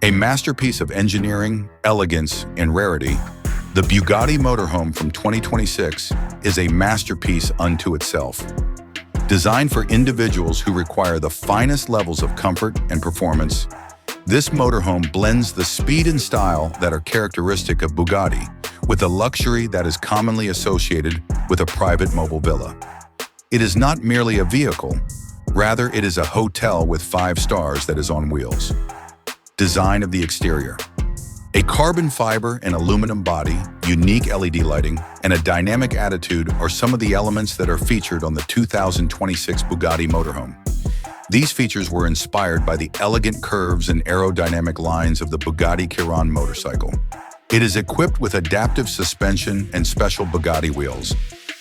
A masterpiece of engineering, elegance, and rarity, the Bugatti Motorhome from 2026 is a masterpiece unto itself. Designed for individuals who require the finest levels of comfort and performance, this motorhome blends the speed and style that are characteristic of Bugatti with the luxury that is commonly associated with a private mobile villa. It is not merely a vehicle, rather it is a hotel with 5 stars that is on wheels. Design of the exterior. A carbon fiber and aluminum body, unique LED lighting, and a dynamic attitude are some of the elements that are featured on the 2026 Bugatti Motorhome. These features were inspired by the elegant curves and aerodynamic lines of the Bugatti Chiron motorcycle. It is equipped with adaptive suspension and special Bugatti wheels,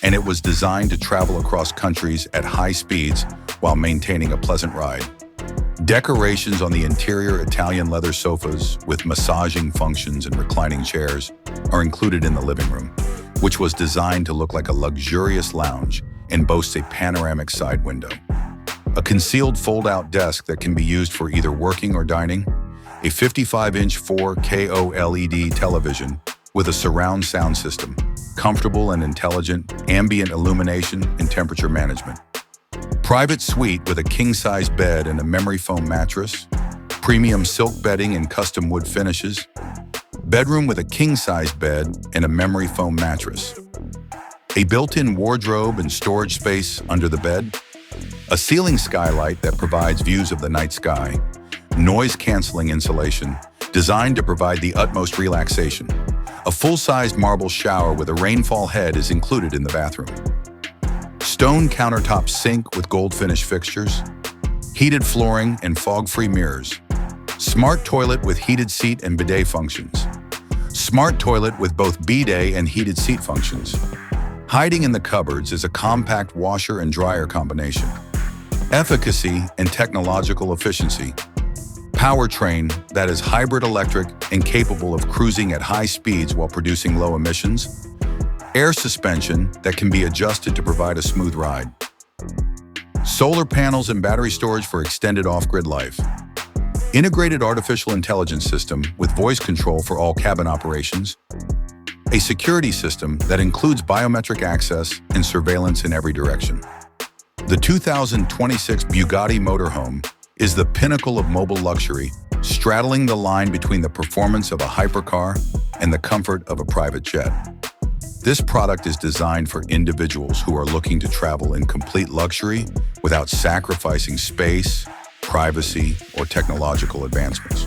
and it was designed to travel across countries at high speeds while maintaining a pleasant ride. Decorations on the interior Italian leather sofas with massaging functions and reclining chairs are included in the living room, which was designed to look like a luxurious lounge and boasts a panoramic side window. A concealed fold-out desk that can be used for either working or dining, a 55-inch 4K OLED television with a surround sound system, comfortable and intelligent ambient illumination and temperature management. Private suite with a king-size bed and a memory foam mattress, premium silk bedding and custom wood finishes, bedroom with a king-size bed and a memory foam mattress, a built-in wardrobe and storage space under the bed, a ceiling skylight that provides views of the night sky, noise-canceling insulation designed to provide the utmost relaxation. A full-sized marble shower with a rainfall head is included in the bathroom. Stone countertop sink with gold finish fixtures, heated flooring and fog-free mirrors, smart toilet with heated seat and bidet functions, smart toilet with both bidet and heated seat functions. Hiding in the cupboards is a compact washer and dryer combination. Efficacy and technological efficiency. Powertrain that is hybrid electric and capable of cruising at high speeds while producing low emissions. Air suspension that can be adjusted to provide a smooth ride. Solar panels and battery storage for extended off-grid life. Integrated artificial intelligence system with voice control for all cabin operations. A security system that includes biometric access and surveillance in every direction. The 2026 Bugatti Motorhome is the pinnacle of mobile luxury, straddling the line between the performance of a hypercar and the comfort of a private jet. This product is designed for individuals who are looking to travel in complete luxury without sacrificing space, privacy, or technological advancements.